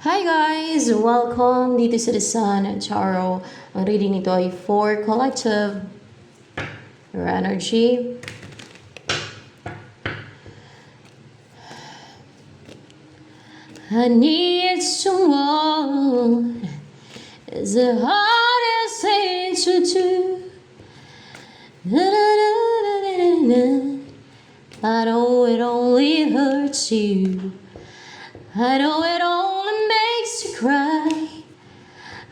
Hi guys! Welcome dito sa The Sun Tarot. Ang reading nito ay for collective your energy. I need someone is the hardest thing to do. Na, na, na, na, na, na, na. I know it only hurts you. I know it only makes you cry.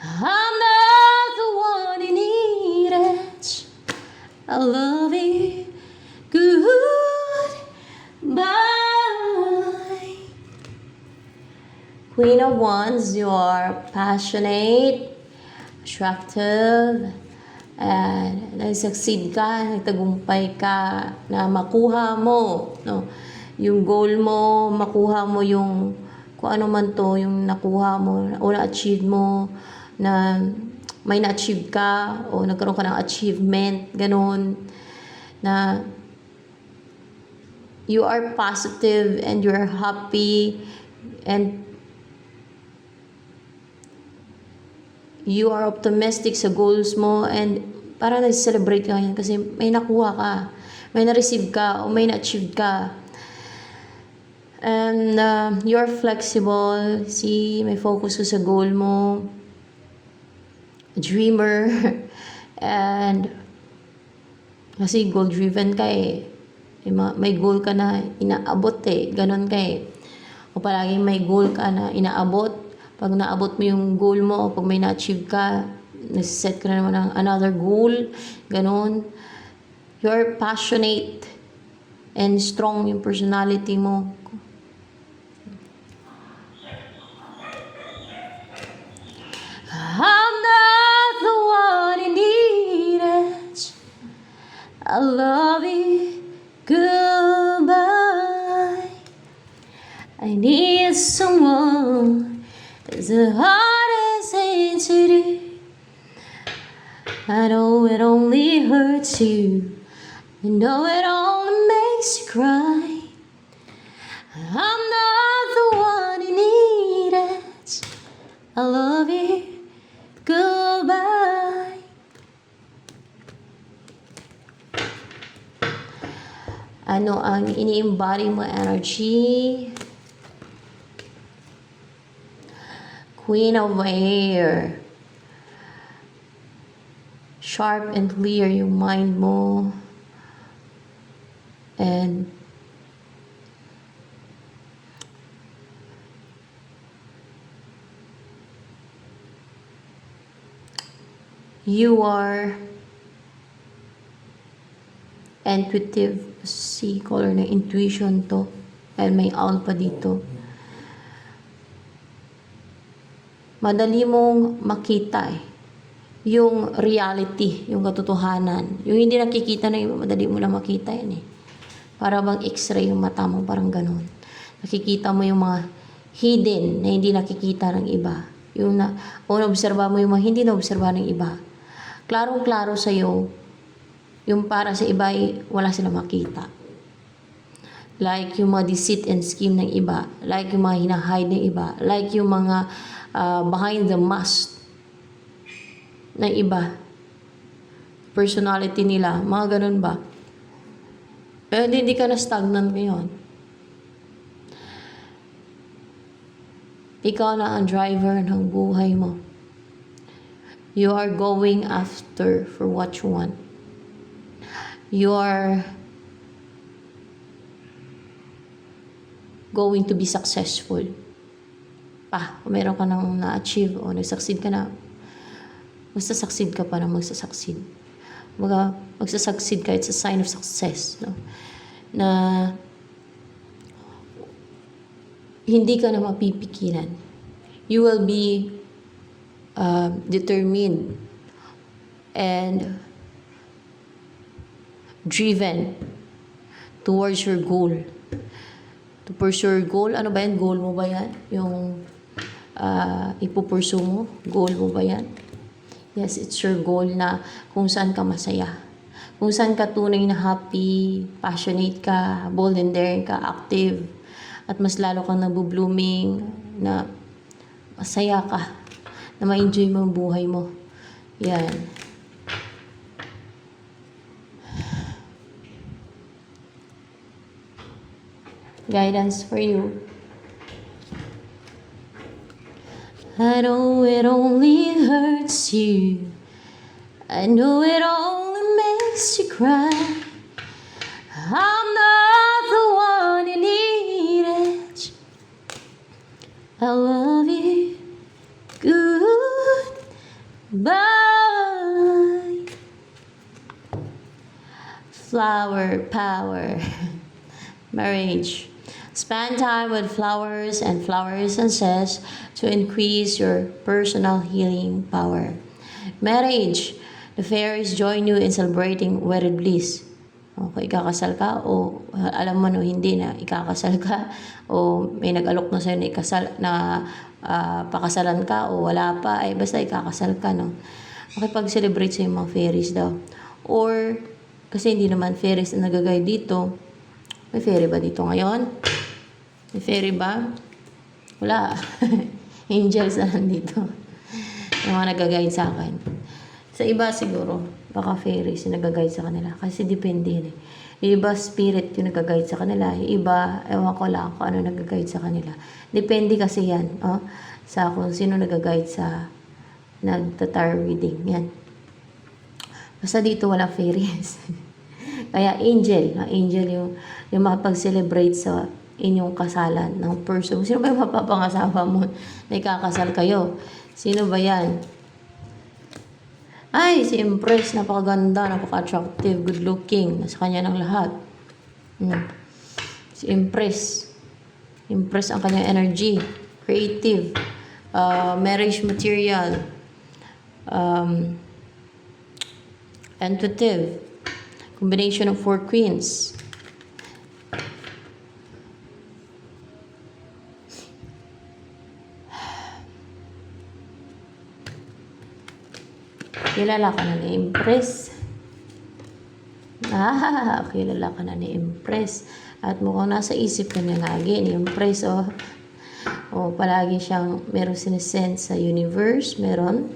I'm not the one you needed. I love you. Goodbye. Queen of Wands, you are passionate, attractive, and nag-succeed ka, nagtagumpay ka na makuha mo, no? Yung goal mo, makuha mo yung kung ano man to, yung nakuha mo o na-achieve mo, na may na-achieve ka o nagkaroon ka ng achievement, ganun, na you are positive and you are happy and you are optimistic sa goals mo and parang nag-celebrate ka ngayon kasi may nakuha ka, may na-receive ka o may na-achieve ka. And you're flexible, see, may focus ka sa goal mo, dreamer, and kasi goal-driven ka eh. May goal ka na inaabot eh, ganun ka eh. O palaging may goal ka na inaabot. Pag naabot mo yung goal mo, o pag may na-achieve ka, nasiset ka na naman ng another goal, ganun. You're passionate and strong yung personality mo. I'm not the one you needed. I love you. Goodbye. I need someone. It's the hardest thing to do. I know it only hurts you. I know it only makes you cry. I'm not the one you needed. I love you. Goodbye. Ano ang ini-embody mo energy? Queen of Air. Sharp and clear yung mind mo. And you are intuitive. Si color na intuition to. And may owl pa dito. Madali mong makita eh. Yung reality, yung katotohanan. Yung hindi nakikita na iba, madali mo lang makita yan eh. Para bang x-ray yung mata mo, parang ganun. Nakikita mo yung mga hidden na hindi nakikita ng iba. Yung na-obserba mo yung mga hindi na-obserba ng iba. Klarong-klaro sa'yo, yung para sa iba ay wala silang makita. Like yung mga deceit and scheme ng iba. Like yung mga hinahide ng iba. Like yung mga behind the mask ng iba. Personality nila. Mga ganun ba? Pero hindi ka na stagnant ngayon. Ikaw na ang driver ng buhay mo. You are going after for what you want. You are going to be successful. Kung meron ka nang na-achieve o nag-succeed ka na, magsasucceed ka pa na magsasucceed. Magsasucceed ka, it's a sign of success. No? Na hindi ka na mapipigilan. You will be determined and driven towards your goal. To pursue your goal, ano ba yan? Goal mo ba yan? Yung ipupursue mo? Goal mo ba yan? Yes, it's your goal na kung saan ka masaya. Kung saan ka tunay na happy, passionate ka, bold and daring ka, active, at mas lalo kang nagbo-blooming, na masaya ka, na ma-enjoy mo ang buhay mo. Yan. Guidance for you. I know it only hurts you. I know it only makes you cry. I'm not the one you needed. I love you. Goodbye. Flower power. Marriage. Spend time with flowers and flower essences to increase your personal healing power. Marriage. The fairies join you in celebrating wedded bliss. Okay, ikakasal ka o alam mo no, hindi na ikakasal ka o may nag-alok na sa'yo na ikasal na pakasalan ka o wala pa, ay basta ikakasal ka, no? Makipag-celebrate sa mga fairies daw. Or, kasi hindi naman fairies na nagagay dito. May fairy ba dito ngayon? May fairy ba? Wala. Angels na nandito. Yung mga nag-guide sa akin. Sa iba siguro, baka fairies yung nag-guide sa kanila. Kasi depende yun eh. Yung iba spirit yung nag-guide sa kanila. Yung iba, ewan ko lang kung ano nag-guide sa kanila. Depende kasi yan. Oh, sa kung sino nag-guide sa nagtatar reading. Yan. Basta dito wala fairies. Kaya angel. Angel yung makapag-celebrate sa inyong kasalan ng person. Sino ba yung mapapangasawa mo na ikakasal kayo? Sino ba yan? Ay, si Empress, napakaganda, napaka-attractive, good-looking. Nasa kanya ng lahat. Si Empress. Empress ang kanyang energy. Creative. Marriage material. Intuitive. Combination of 4 queens. Kilala ka na ni Empress. Kilala ka na ni Empress. At mukhang nasa isip ka niya lagi ni Empress, oh. Oh, palagi siyang meron sinesend sa universe. Meron,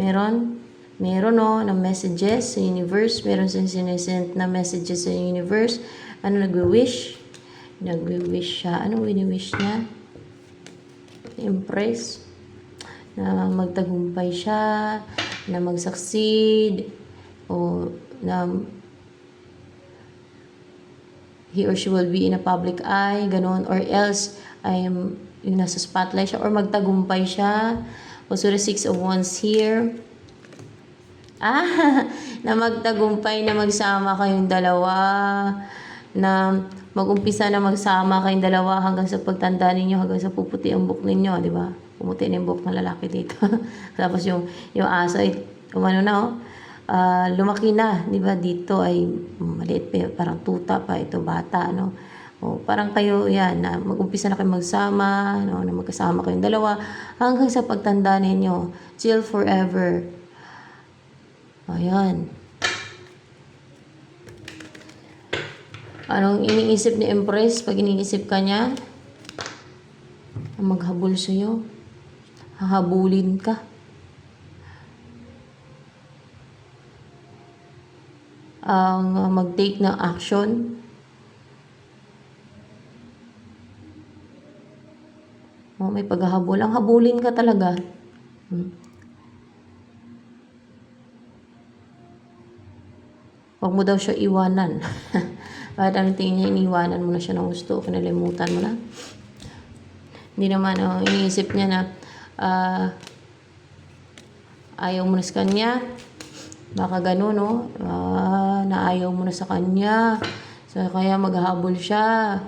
oh, na messages sa universe. Meron sinesend na messages sa universe. Ano, nagwi-wish? Nagwi-wish siya. Anong wini-wish niya? Empress. Na magtagumpay siya, na mag-succeed, o na he or she will be in a public eye, ganon, or else yung nasa spotlight siya, or magtagumpay siya. Also the 6 of Wands here. Na magtagumpay, na magsama kayong dalawa, na mag-umpisa na magsama kayong dalawa hanggang sa pagtanda ninyo, hanggang sa puputi ang buhok ninyo, di ba? Pumuti na yung buhok ng lalaki dito. Tapos yung aso ay umano na, oh. Lumaki na, di ba? Dito ay maliit pa, parang tuta pa, ito bata, no? O, parang kayo, yan, na mag-umpisa na kayo magsama, no? Na magkasama kayong dalawa hanggang sa pagtanda ninyo, till forever. Ayan. Anong iniisip ni Empress pag iniisip ka niya? Maghabol sa'yo. Hahabulin ka. Ang mag-take ng action. Oh, may paghahabol. Ang habulin ka talaga. Huwag mo daw siya iwanan. Kahit anong tingin niya, iniwanan mo na siya ng gusto o kinalimutan mo na. Hindi naman, iniisip niya na ayaw mo na sa kanya. Baka gano'n, no? Na ayaw mo na sa kanya. So, kaya maghahabol siya.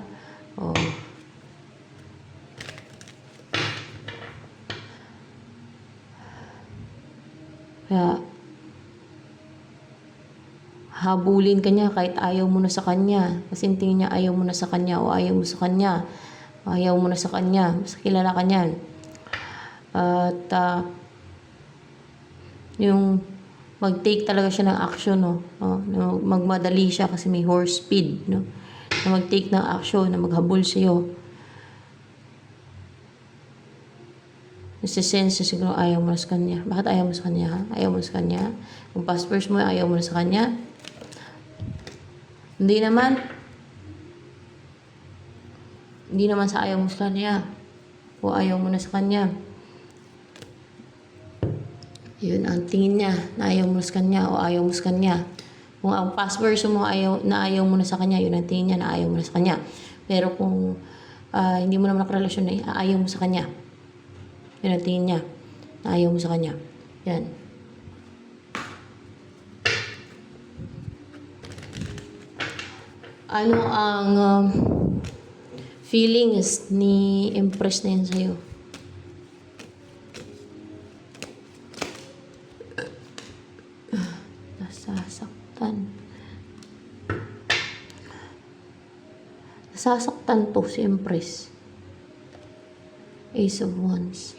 Oh. Kaya, habulin ka niya kahit ayaw mo na sa kanya. Kasi tingin niya ayaw mo na sa kanya o ayaw mo sa kanya. Ayaw mo na sa kanya. Mas kilala ka niyan. At yung mag-take talaga siya ng action, no? Magmadali siya kasi may horse speed, no? Na mag-take ng action, na maghabol sa'yo. nasisense siguro ayaw mo na sa kanya. Bakit ayaw mo sa kanya, ha? Ayaw mo sa kanya? Kung past first mo, ayaw mo na sa kanya? Hindi naman. Hindi naman sa ayaw mo sa kanya. O ayaw mo na sa kanya. Yun ang tingin niya, na ayaw mo sa kanya o ayaw mo sa kanya. Kung ang past version mo ayaw mo na sa kanya, yun ang tingin niya na ayaw mo na sa kanya. Pero kung hindi mo naman nakarelasyon na ayaw mo sa kanya, yun ang tingin niya na ayaw mo sa kanya. Yan. Ano ang feelings ni Empress na yan sa'yo? Nasasaktan to si Empress. Ace of Wands.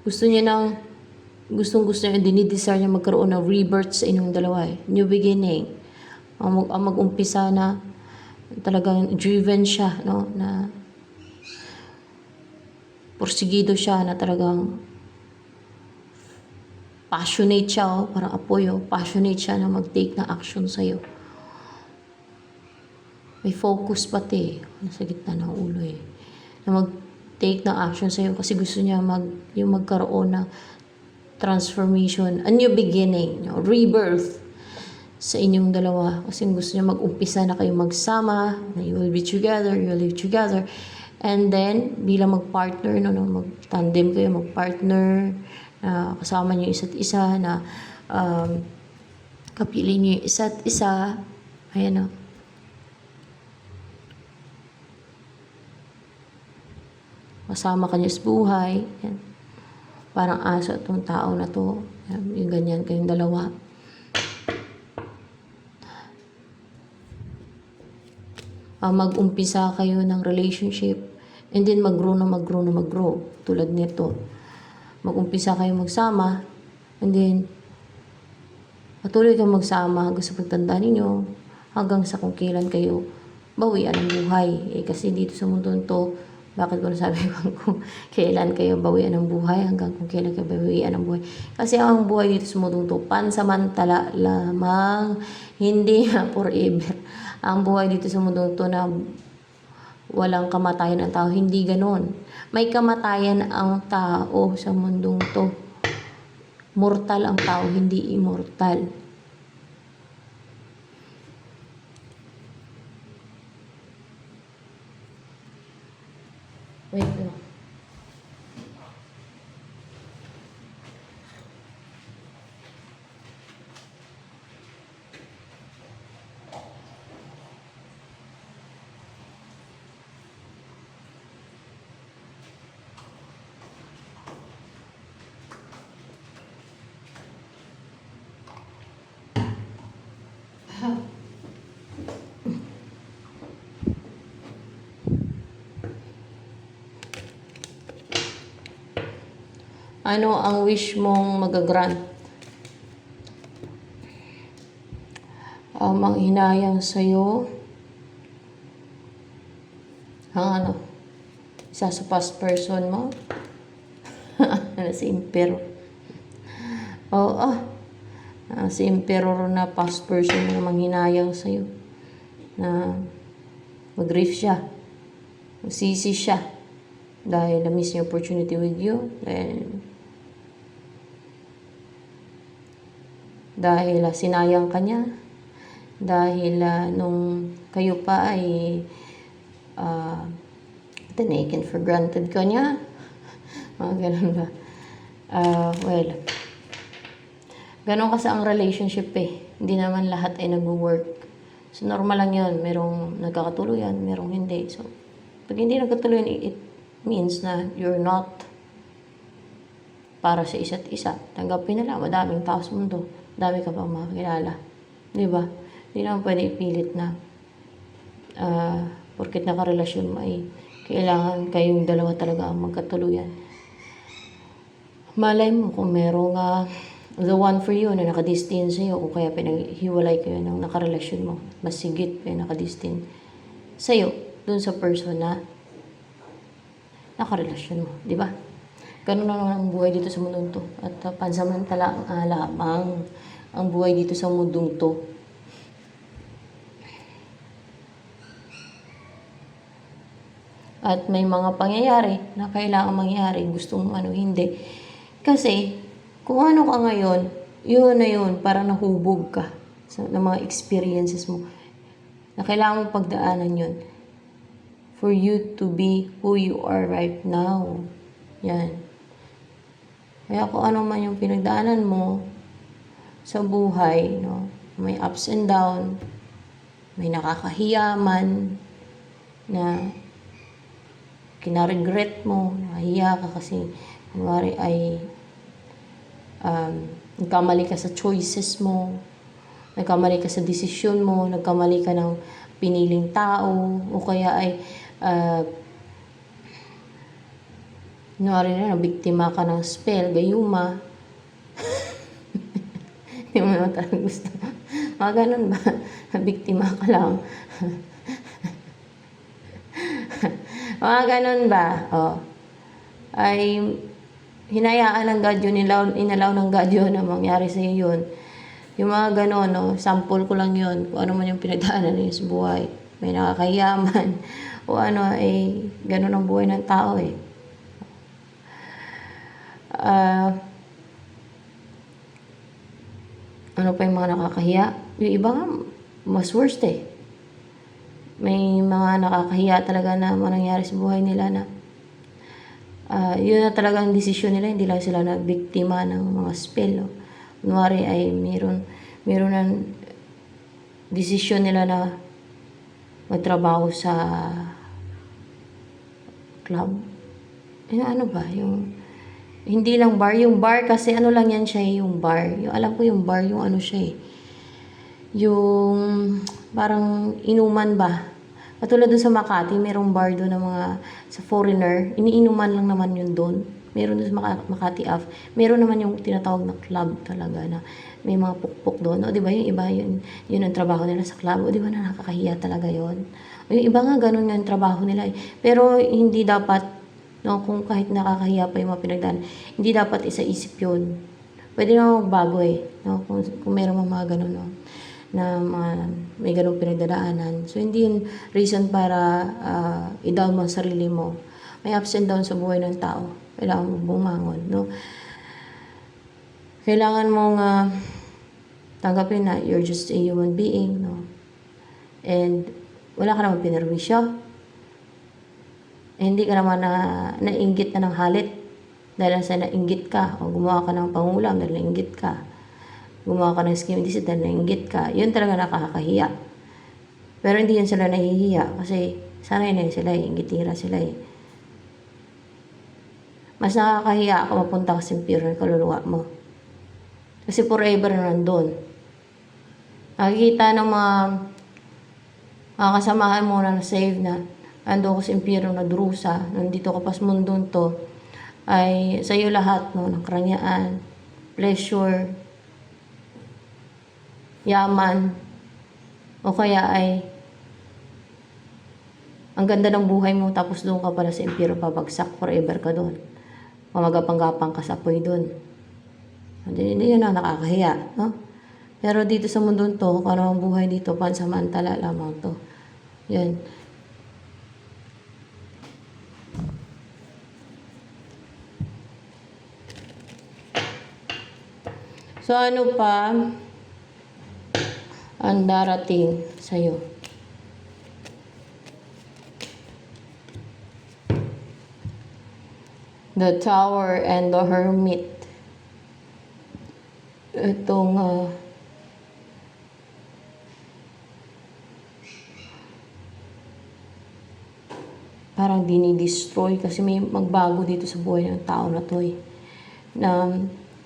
Gusto niya dinidesire niya magkaroon ng rebirth sa inyong dalawa eh. New beginning. Ang mag-umpisa na talagang driven siya, no? Na porsigido siya, na talagang passionate siya, oh, parang apoy, passionate siya na mag-take na action sa'yo. May focus pati, nasa gitna ng ulo eh. Na mag-take na action sa'yo kasi gusto niya yung magkaroon ng transformation, a new beginning, rebirth sa inyong dalawa. Kasi gusto niya mag-umpisa na kayo magsama, na you will be together, you will live together. And then, bilang mag-partner, mag-tandem kayo, mag-partner, na kasama niyo isa't isa, na kapili niyo yung isa't isa. Ayan o. Kasama ka niya sa buhay. Yan. Parang aso itong tao na to. Yan. Yung ganyan kayong dalawa. Mag-umpisa kayo ng relationship. And then mag-grow. Tulad nito. Mag-umpisa kayo magsama. And then patuloy kayong magsama hanggang sa pagtanda ninyo. Hanggang sa kung kailan kayo bawian ng buhay. Kasi dito sa mundo to, bakit ko nasabi kung kailan kayo bawian ng buhay, hanggang kung kailan kayo bawian ng buhay. Kasi ang buhay dito sa mundo to, pansamantala lamang, hindi na forever. Ang buhay dito sa mundo to na walang kamatayan ang tao, hindi ganon. May kamatayan ang tao sa mundong to. Mortal ang tao, hindi immortal. Wait lang. Ano ang wish mong magagrant? Ang hinayang sa'yo. Ang isa sa past person mo. Si Emperor. Oo. Si Emperor na past person mo na manghinayang sa'yo. Na mag-grief siya. Magsisi siya. Dahil na-miss yung opportunity with you. Dahil sinayang ka niya. Dahil nung kayo pa ay taken for granted ka niya. Mga ganun ba? Well, ganun kasi ang relationship eh. Hindi naman lahat ay nag-work. So, normal lang yun. Merong nagkakatuluyan, merong hindi. So, pag hindi nagkatuluyan, it means na you're not para sa isa't isa. Tanggapin na lang. Madaming tao sa mundo. Dami ka pang makakilala. Di ba? Hindi naman pwede ipilit na porket nakarelasyon mo ay kailangan kayong dalawa talaga ang magkatuluyan. Malay mo kung merong the one for you na nakadistin sa'yo, o kaya pinaghiwalay kayo ng nakarelasyon mo, mas sigit pa yung nakadistin sa'yo, dun sa person na nakarelasyon mo, di ba? Ganun na lang ang buhay dito sa mundong to. At pansamantala lamang ang buhay dito sa mundong to. At may mga pangyayari na kailangan mangyari, gustong hindi. Kasi, kung ano ka ngayon, yun na yun, parang nahubog ka ng mga experiences mo na kailangan mong pagdaanan yun for you to be who you are right now. Yan. Kaya kung ano man yung pinagdaanan mo sa buhay, no, may ups and down, may nakakahiyaman na kinaregret mo, nahiya ka kasi kunwari ay nagkamali ka sa choices mo, nagkamali ka sa desisyon mo, nagkamali ka ng piniling tao, o kaya ay kunwari na, biktima ka ng spell, gayuma. Hindi mo naman talaga gusto. Mga ganun ba? Biktima ka lang. Mga ganun ba? Ay hinayaan ng God yun, inalaw ng God yun na mangyari sa iyo yun. Yung mga ganon, no, sample ko lang yun, kung ano man yung pinagdaanan niyo sa buhay. May nakakayaman, o ganon ang buhay ng tao ano pa yung mga nakakahiya? Yung iba nga, mas worst May mga nakakahiya talaga na mangyayari sa buhay nila na yun na talaga ang desisyon nila, hindi lang sila na biktima ng mga spell. No? Kunwari ay meron ng desisyon nila na magtrabaho sa club. Ano ba? Hindi lang bar. Yung bar kasi ano lang yan siya yung bar. Yung alam ko yung bar, yung ano siya yung parang inuman ba. Katulad dun sa Makati, merong bar doon ng mga sa foreigner. Iniinuman lang naman yun doon. Meron doon sa Makati Ave. Meron naman yung tinatawag na club talaga na may mga pukpok doon. O di ba yung iba yun ang trabaho nila sa club. O di ba na nakakahiya talaga yun. O yung iba nga ganun nga yung trabaho nila Pero hindi dapat, no, kung kahit nakakahiya pa yung mga pinagdaan, hindi dapat isa-isip yun. Pwede naman magbago no? Kung meron mga ganun, no? Na may ganung pinagdadaanan. So, hindi yun reason para i-down mo ang sarili mo. May ups and downs sa buhay ng tao. Kailangan mong bumangon, no? Kailangan mong tanggapin na you're just a human being, no? And wala ka naman pinarwisyo. Hindi ka naman nainggit na ng halit dahil sa nainggit ka o gumawa ka ng pangulam dahil nainggit ka. Gumawa ka ng scheme dahil nainggit ka. Yun talaga nakakahiya. Pero hindi yun sila nahihiya kasi sanay na yun sila inggitira sila Mas nakakahiya ako mapunta ka sa impyerno ng kaluluwa mo. Kasi forever na nandun. Nakikita ng mga kasamahan mo na save na ando ko sa impyerno na durusa, nandito ka pas mundon to, ay sa iyo lahat, no, ng karangyaan, pleasure, yaman, o kaya ay ang ganda ng buhay mo tapos doon ka pala sa impyerno babagsak, forever ka doon. Mamagapang-gapang ka sa apoy doon. Hindi yun ang nakakahiya, no? Pero dito sa mundon to, kung ano ang buhay dito, pansamantala lamang to. Yan. So, ano pa ang darating sa'yo? The Tower and the Hermit. Itong parang dinidestroy kasi may magbago dito sa buhay ng tao na to na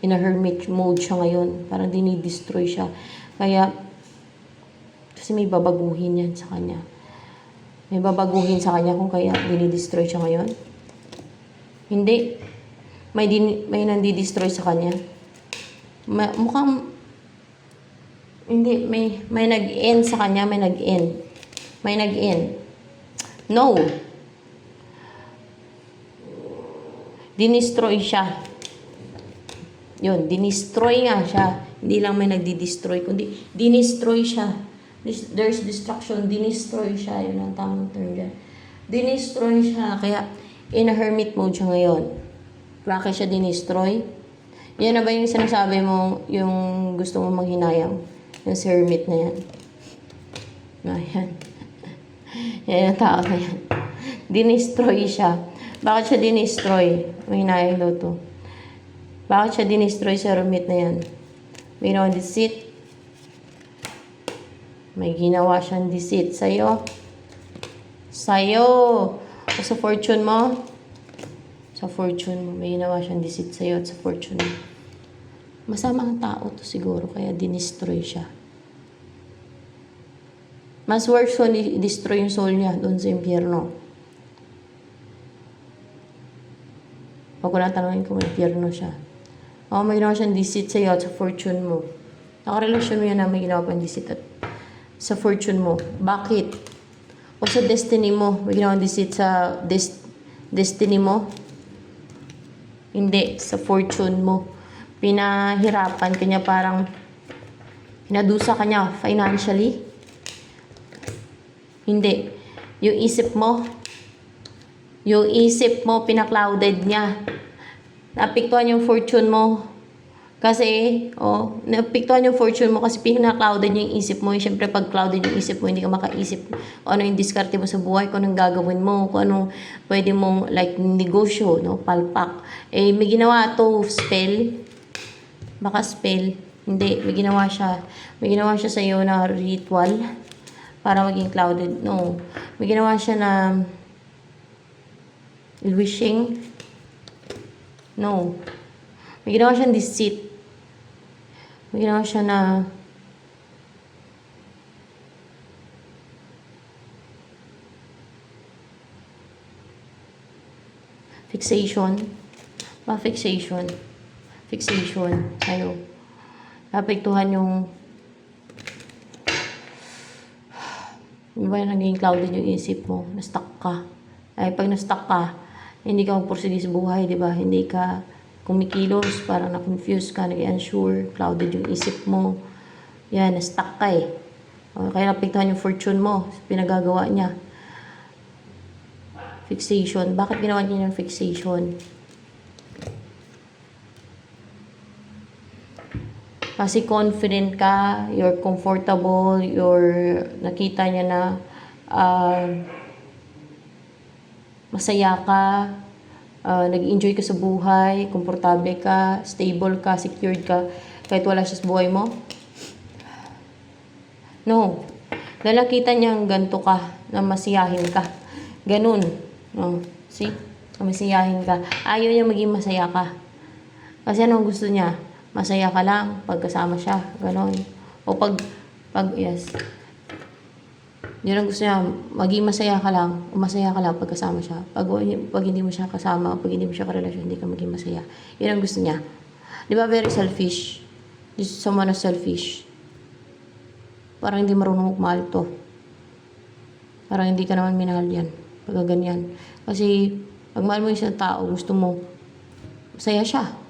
in a hermit mode siya ngayon. Parang dinidestroy siya. Kaya, kasi may babaguhin yan sa kanya. May babaguhin sa kanya kung kaya dinidestroy siya ngayon. Hindi. May nandidestroy sa kanya. Mukhang, hindi, may nag-end sa kanya, may nag-end. May nag-end. No. Dinestroy siya. Yun, dinestroy nga siya. Hindi lang may nagdi-destroy, kundi dinestroy siya. There's destruction, dinestroy siya. Yun ang tamang term dyan. Dinestroy siya. Kaya, in a hermit mode siya ngayon. Bakit siya dinestroy? Yan na ba yung sinasabi mo, yung gusto mo manghinayang? Yung si hermit na yan. Ayan. Yan ang tao na yan. Dinestroy siya. Bakit siya dinestroy? Manghinayang daw to. Bakit siya dinestroy sa hermit na yan? May ginawa deceit. May ginawa siyang deceit sa'yo. Sa'yo. O sa fortune mo. Sa fortune mo. May ginawa siyang deceit sa'yo at sa fortune mo. Masama ang tao to siguro. Kaya dinestroy siya. Mas worse kung i-destroy yung soul niya doon sa impyerno. Huwag ko na tanongin kung impyerno siya. O may ginawa siyang deceit sa'yo at sa fortune mo. Nakarelasyon mo yan na may ginawa pang deceit at sa fortune mo. Bakit? O sa destiny mo. May ginawa deceit sa destiny mo. Hindi. Sa fortune mo. Pinahirapan kanya, parang pinadusa kanya financially. Hindi. Yung isip mo, pinaklouded niya. Naapektuhan yung fortune mo. Kasi, naapektuhan yung fortune mo kasi pinaklouded yung isip mo. Siyempre, pag clouded yung isip mo, hindi ka makaisip kung ano yung diskarte mo sa buhay, kung anong gagawin mo, kung anong pwede mong, like, negosyo, no? Palpak. May ginawa to spell. Baka spell. Hindi, may ginawa siya. May ginawa siya sa iyo na ritual para maging clouded. No. May ginawa siya na wishing. No. May ginawa siyang deceit. May ginawa siya na fixation. Fixation. Ayo. Napektuhan yung di ba naging clouded yung isip mo? Na-stuck ka. Ay, pag na-stuck ka, hindi ka magpursige sa buhay, di ba? Hindi ka kumikilos, parang na-confuse ka, nag-unsure, clouded yung isip mo. Yan, na-stuck ka eh. Kaya napektuhan yung fortune mo, pinagagawa niya. Fixation. Bakit ginawa niya yung fixation? Kasi confident ka, you're comfortable, nakita niya na masaya ka, nag-enjoy ka sa buhay, komportable ka, stable ka, secured ka, kahit wala siya sa buhay mo? No. Dahil nakita niyang ganito ka, na masiyahin ka. Ganun. No. See? Na masiyahin ka. Ayaw niya maging masaya ka. Kasi anong gusto niya? Masaya ka lang pagkasama siya. Ganon. O yes. Yun ang gusto niya. Maging masaya ka lang. O masaya ka lang pagkasama siya. Pag hindi mo siya kasama, pag hindi mo siya karelasyon, hindi ka maging masaya. Yun ang gusto niya. Di ba very selfish? This is someone na selfish. Parang hindi marunong magmahal to. Parang hindi ka naman minahal yan. Pag ganyan. Kasi pag mahal mo yung isang tao, gusto mo masaya siya.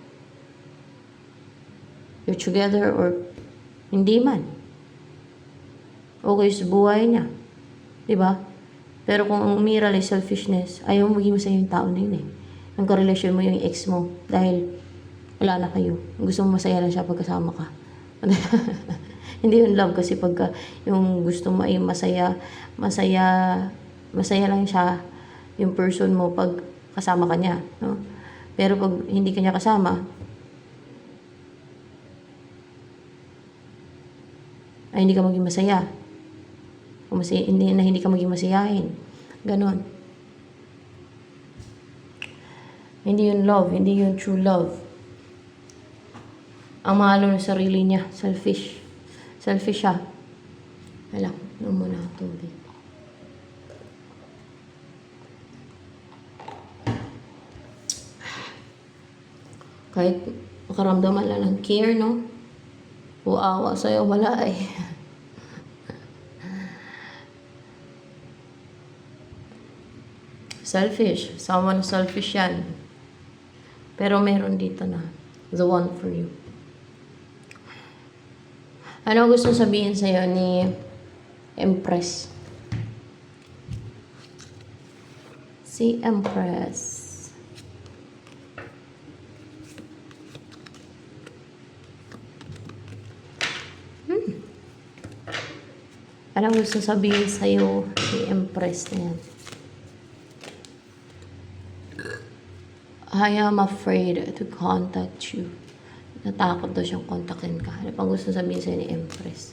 You're together or hindi man. Okay sa buhay niya. Diba? Pero kung ang umiral ay selfishness, ayaw mo maging masaya yung tao na yun eh. Ang karelasyon mo yung ex mo dahil wala na kayo. Gusto mo masaya lang siya pagkasama ka. Hindi yung love kasi pagka yung gusto mo ay masaya lang siya yung person mo pag kasama ka niya. No? Pero pag hindi ka niya kasama, ay hindi ka maging masaya. Hindi ka maging masayahin. Ganon. Hindi yun love. Hindi yun true love. Ang mahalo ng sarili niya. Selfish. Selfish siya. Wala. Ano muna ang tubig. Kahit makaramdaman lang ng care, no? O awa sa'yo, wala eh. Selfish. Someone selfish yan. Pero meron dito na, the one for you. Ano gusto sabihin sa'yo ni Empress? Si Empress. Ano gusto sabihin sa'yo si Empress na yan? I am afraid to contact you. Natakot daw siyang kontakin ka. Ano pang gusto sabihin sa'yo ni Empress?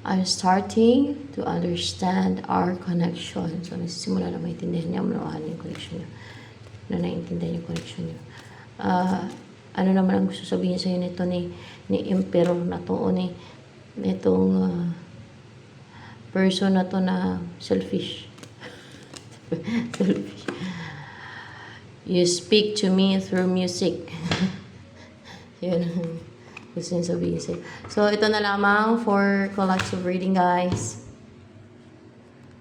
I'm starting to understand our connection. So, nagsisimula na maintindihan niya, manawahan yung connection niya. Na naiintindihan yung connection niya. Ano naman ang gusto sabihin sa'yo nito ni Emperor na to o nitong person na to na selfish. Selfish. You speak to me through music. Yun ang gusto niya sabihin sa'yo. So, ito na lamang for collective reading, guys.